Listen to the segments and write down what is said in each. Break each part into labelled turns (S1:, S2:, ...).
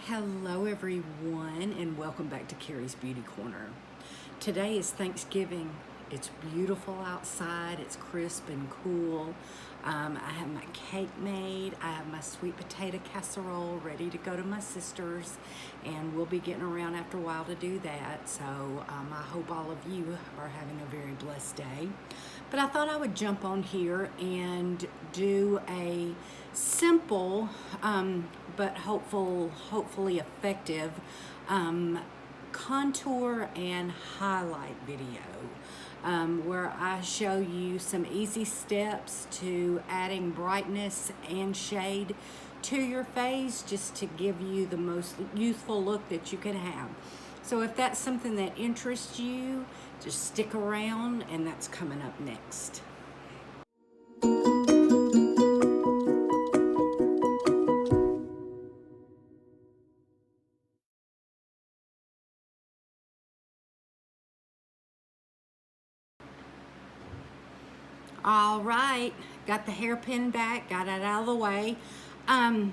S1: Hello everyone and welcome back to Carrie's Beauty Corner. Today is Thanksgiving. It's beautiful outside, it's crisp and cool. I have my cake made, I have my sweet potato casserole ready to go to my sister's, and we'll be getting around after a while to do that. So I hope all of you are having a very blessed day. But I thought I would jump on here and do a simple but hopefully effective contour and highlight video where I show you some easy steps to adding brightness and shade to your face, just to give you the most youthful look that you can have. So if that's something that interests you, just stick around, and that's coming up next. All right, got the hairpin back, got it out of the way. I'm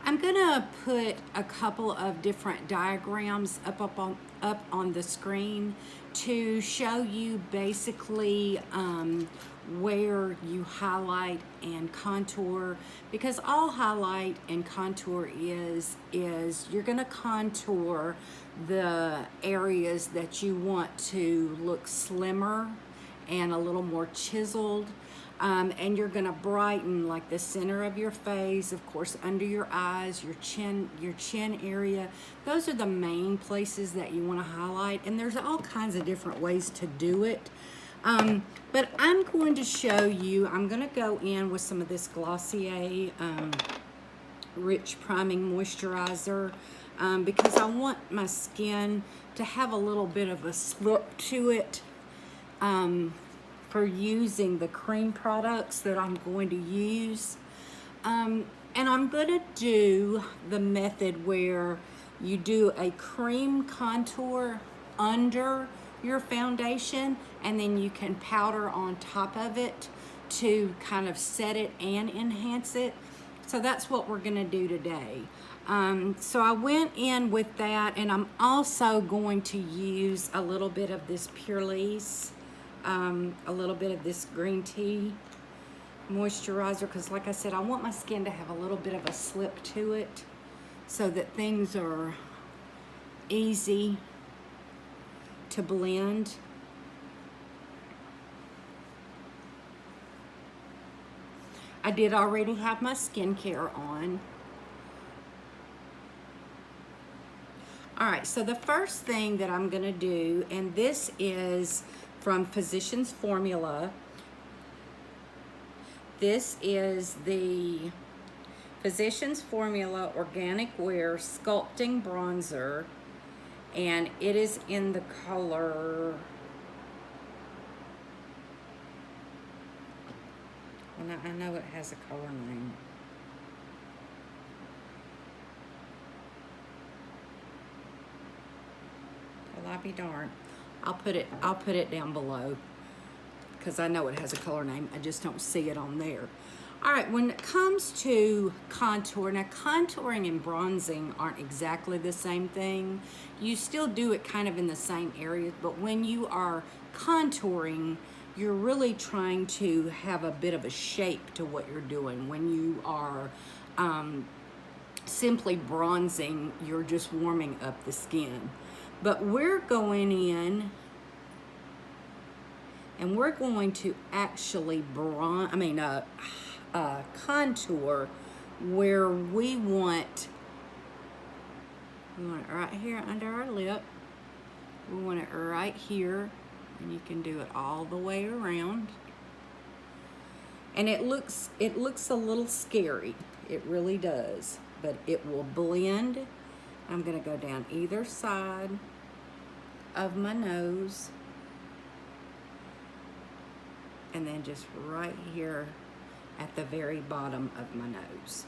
S1: gonna put a couple of different diagrams up on the screen to show you basically where you highlight and contour, because all highlight and contour is you're gonna contour the areas that you want to look slimmer and a little more chiseled, and you're gonna brighten like the center of your face, of course, under your eyes, your chin area. Those are the main places that you wanna highlight, and there's all kinds of different ways to do it. But I'm going to show you, I'm gonna go in with some of this Glossier Rich Priming Moisturizer, because I want my skin to have a little bit of a slip to it, for using the cream products that I'm going to use. And I'm gonna do the method where you do a cream contour under your foundation, and then you can powder on top of it to kind of set it and enhance it. So that's what we're gonna do today. So I went in with that, and I'm also going to use a little bit of this Purelisse, a little bit of this green tea moisturizer, because like I said, I want my skin to have a little bit of a slip to it so that things are easy to blend. I did already have my skincare on. All right, so the first thing that I'm gonna do, and this is from Physicians Formula. This is the Physicians Formula Organic Ware Sculpting Bronzer, and it is in the color, well, I know it has a color name. Well, I'll be darned. I'll put it down below, because I know it has a color name. I just don't see it on there. All right, when it comes to contour, now contouring and bronzing aren't exactly the same thing. You still do it kind of in the same areas, but when you are contouring, you're really trying to have a bit of a shape to what you're doing. When you are simply bronzing, you're just warming up the skin. But we're going in and we're going to actually contour where we want it right here under our lip. We want it right here, and you can do it all the way around. And it looks a little scary. It really does, but it will blend. I'm gonna go down either side of my nose, and then just right here at the very bottom of my nose.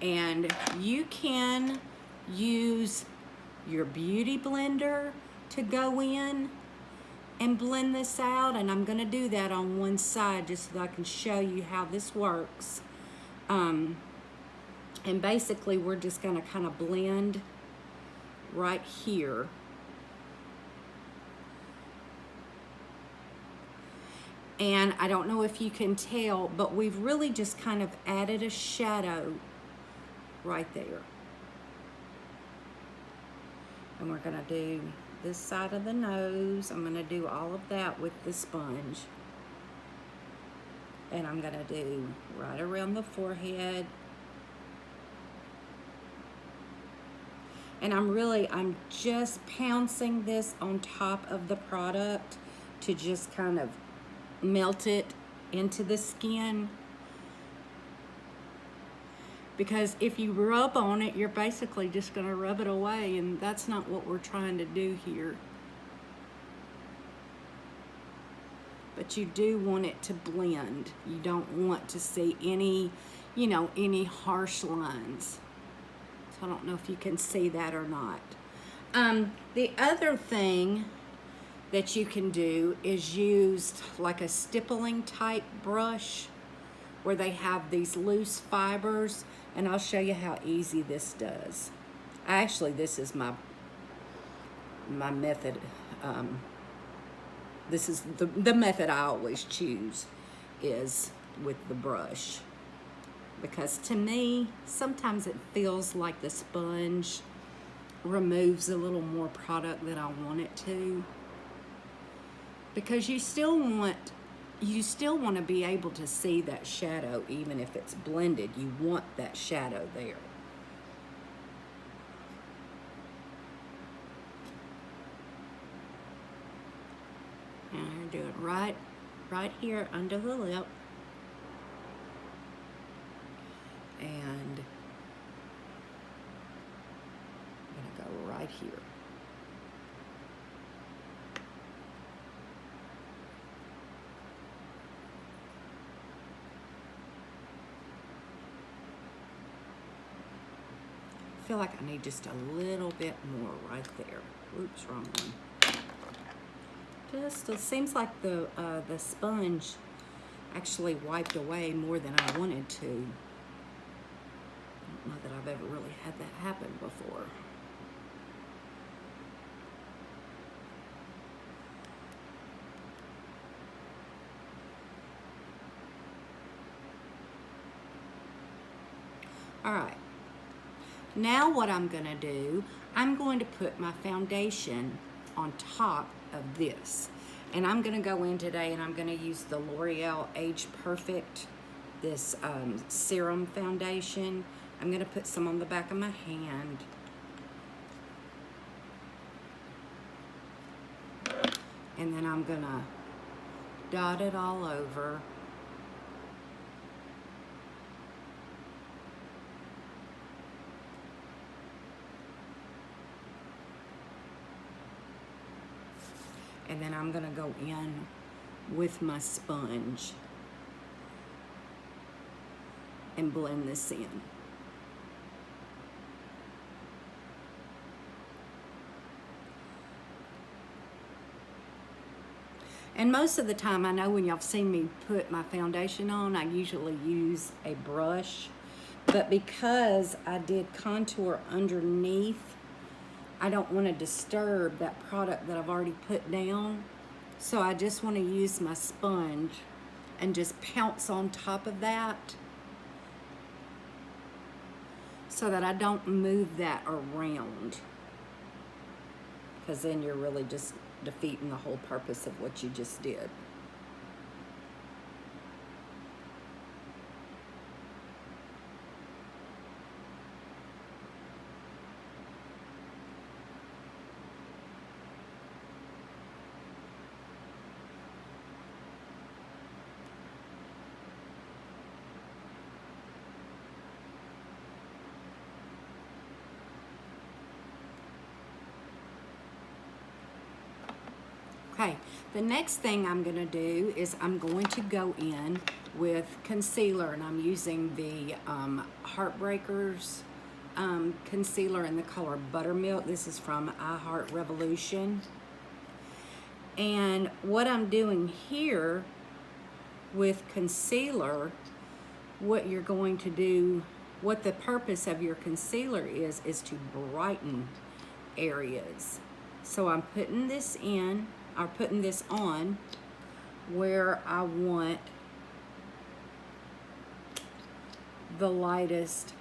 S1: And you can use your beauty blender to go in and blend this out, and I'm gonna do that on one side just so that I can show you how this works. And basically we're just gonna kind of blend right here. And I don't know if you can tell, but we've really just kind of added a shadow right there. And we're gonna do this side of the nose. I'm gonna do all of that with the sponge. And I'm gonna do right around the forehead. And I'm just pouncing this on top of the product to just kind of melt it into the skin. Because if you rub on it, you're basically just gonna rub it away, and that's not what we're trying to do here. But you do want it to blend. You don't want to see any, you know, any harsh lines. So I don't know if you can see that or not. The other thing that you can do is use like a stippling type brush where they have these loose fibers, and I'll show you how easy this does. Actually, this is my method. This is the method I always choose, is with the brush. Because to me, sometimes it feels like the sponge removes a little more product than I want it to. Because you still want to be able to see that shadow even if it's blended. You want that shadow there. And I'm doing it right here under the lip. And I'm gonna go right here. I feel like I need just a little bit more right there. Oops, wrong one. Just, it seems like the sponge actually wiped away more than I wanted to. I don't know that I've ever really had that happen before. All right. Now what I'm gonna do, I'm going to put my foundation on top of this. And I'm gonna go in today and I'm gonna use the L'Oreal Age Perfect, this Serum Foundation. I'm gonna put some on the back of my hand. And then I'm gonna dot it all over. And then I'm gonna go in with my sponge and blend this in. And most of the time, I know when y'all seen me put my foundation on, I usually use a brush. But because I did contour underneath, I don't want to disturb that product that I've already put down. So I just want to use my sponge and just pounce on top of that so that I don't move that around. Because then you're really just defeating the whole purpose of what you just did. Okay, the next thing I'm gonna do is I'm going to go in with concealer, and I'm using the Heartbreakers Concealer in the color Buttermilk. This is from Heart Revolution. And what I'm doing here with concealer, what you're going to do what the purpose of your concealer is to brighten areas. So I'm putting this in, or putting this on where I want the lightest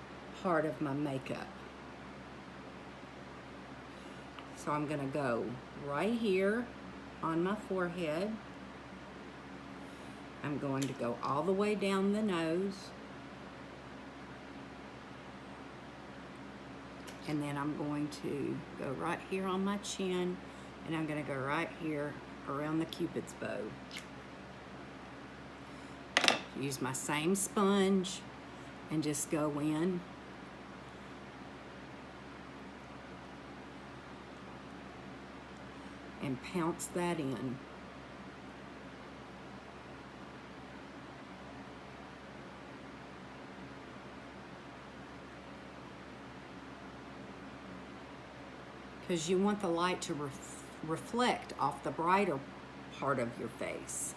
S1: part of my makeup. So I'm gonna go right here on my forehead. I'm going to go all the way down the nose. And then I'm going to go right here on my chin, and I'm gonna go right here around the Cupid's bow. Use my same sponge and just go in. And pounce that in. Because you want the light to reflect off the brighter part of your face.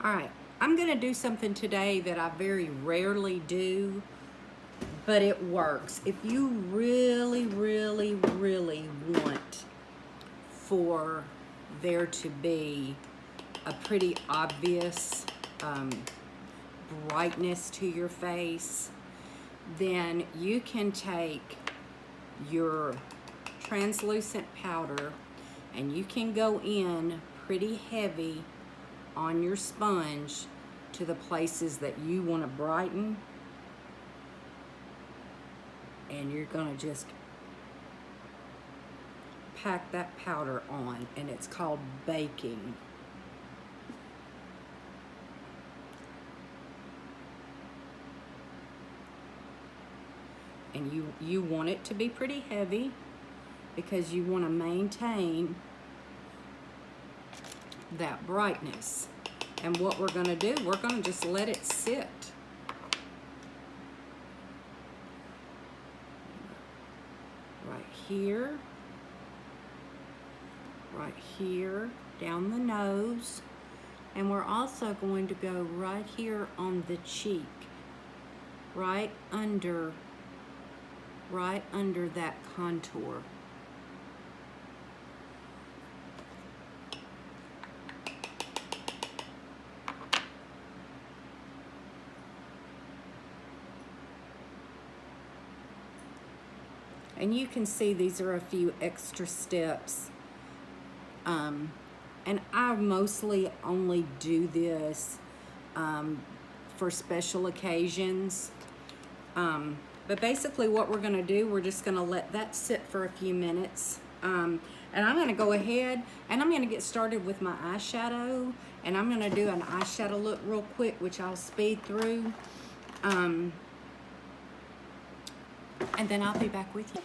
S1: All right, I'm gonna do something today that I very rarely do, but it works. If you really, really, really want for there to be a pretty obvious brightness to your face, then you can take your translucent powder and you can go in pretty heavy on your sponge to the places that you want to brighten, and you're going to just pack that powder on, and it's called baking. And you want it to be pretty heavy because you want to maintain that brightness. And what we're going to do, we're going to just let it sit. Right here, down the nose, and we're also going to go right here on the cheek, right under that contour. And you can see these are a few extra steps. And I mostly only do this for special occasions. But basically what we're gonna do, we're just gonna let that sit for a few minutes. And I'm gonna go ahead and I'm gonna get started with my eyeshadow. And I'm gonna do an eyeshadow look real quick, which I'll speed through. And then I'll be back with you.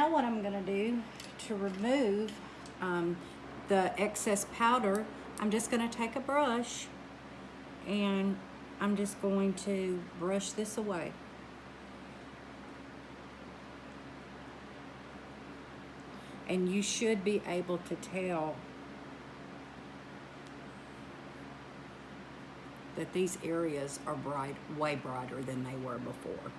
S1: now what I'm gonna do to remove the excess powder, I'm just gonna take a brush and I'm just going to brush this away. And you should be able to tell that these areas are way brighter than they were before.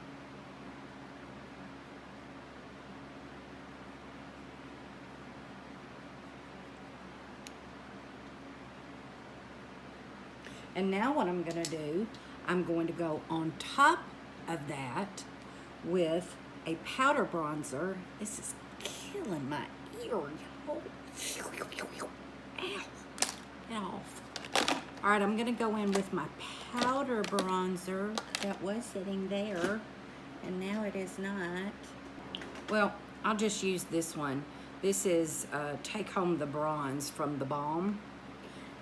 S1: And now what I'm gonna do, I'm going to go on top of that with a powder bronzer. This is killing my ear, y'all. Ow, get off. All right, I'm gonna go in with my powder bronzer that was sitting there, and now it is not. Well, I'll just use this one. This is Take Home the Bronze from the Balm.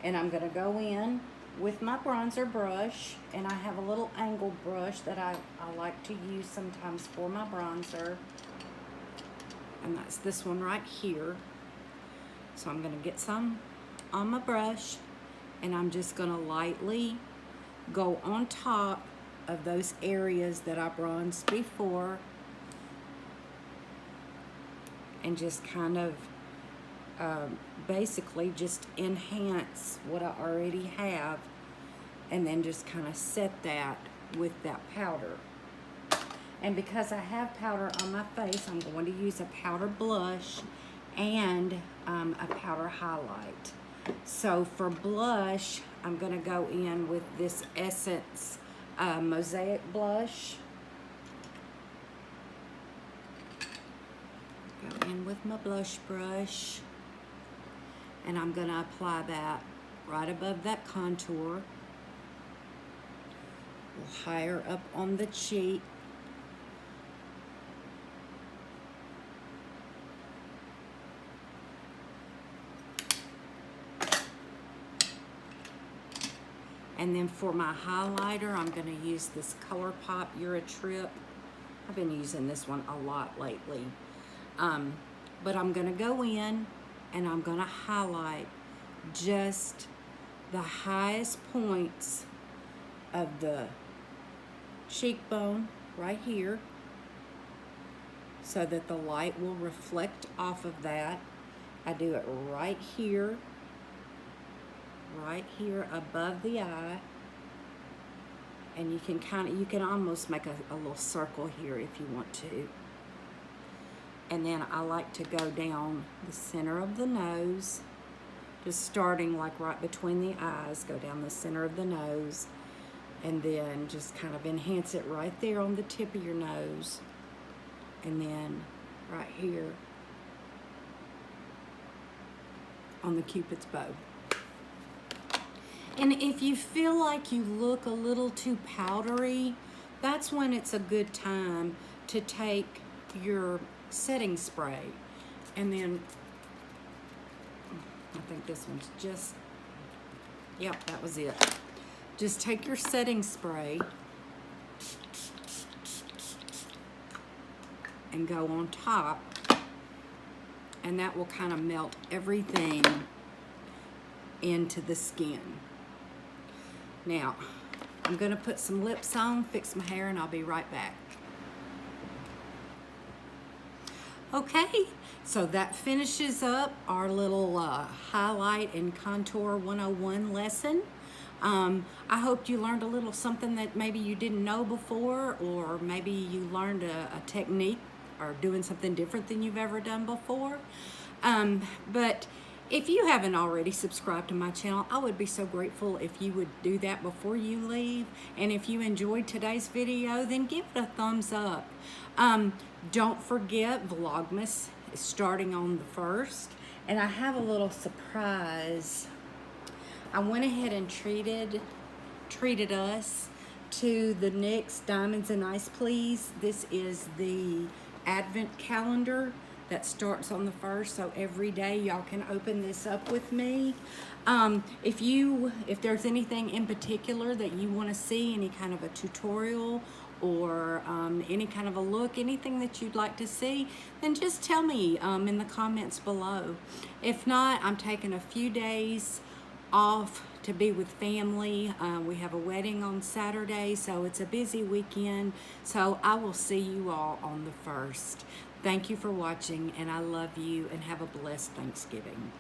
S1: And I'm gonna go in with my bronzer brush, and I have a little angled brush that I like to use sometimes for my bronzer. And that's this one right here. So I'm gonna get some on my brush, and I'm just gonna lightly go on top of those areas that I bronzed before, and just kind of basically just enhance what I already have, and then just kind of set that with that powder. And because I have powder on my face, I'm going to use a powder blush and a powder highlight. So for blush, I'm gonna go in with this Essence Mosaic blush. Go in with my blush brush, and I'm gonna apply that right above that contour, higher up on the cheek. And then for my highlighter, I'm gonna use this ColourPop You're a Trip. I've been using this one a lot lately. But I'm gonna go in and I'm gonna highlight just the highest points of the cheekbone right here, so that the light will reflect off of that. I do it right here above the eye, and you can almost make a little circle here if you want to. And then I like to go down the center of the nose, just starting like right between the eyes, go down the center of the nose, and then just kind of enhance it right there on the tip of your nose, and then right here on the Cupid's bow. And if you feel like you look a little too powdery, that's when it's a good time to take your setting spray. And then, I think this one's just, yep, that was it. Just take your setting spray and go on top, and that will kind of melt everything into the skin. Now, I'm gonna put some lips on, fix my hair, and I'll be right back. Okay, so that finishes up our little highlight and contour 101 lesson. I hope you learned a little something that maybe you didn't know before, or maybe you learned a technique or doing something different than you've ever done before. But if you haven't already subscribed to my channel, I would be so grateful if you would do that before you leave. And if you enjoyed today's video, then give it a thumbs up. Don't forget, Vlogmas is starting on the 1st, and I have a little surprise. I went ahead and treated us to the NYX Diamonds and Ice Please. This is the Advent calendar that starts on the 1st, so every day y'all can open this up with me. If there's anything in particular that you want to see, any kind of a tutorial or any kind of a look, anything that you'd like to see, then just tell me in the comments below. If not, I'm taking a few days off to be with family. We have a wedding on Saturday, so it's a busy weekend. So I will see you all on the 1st. Thank you for watching, and I love you, and have a blessed Thanksgiving.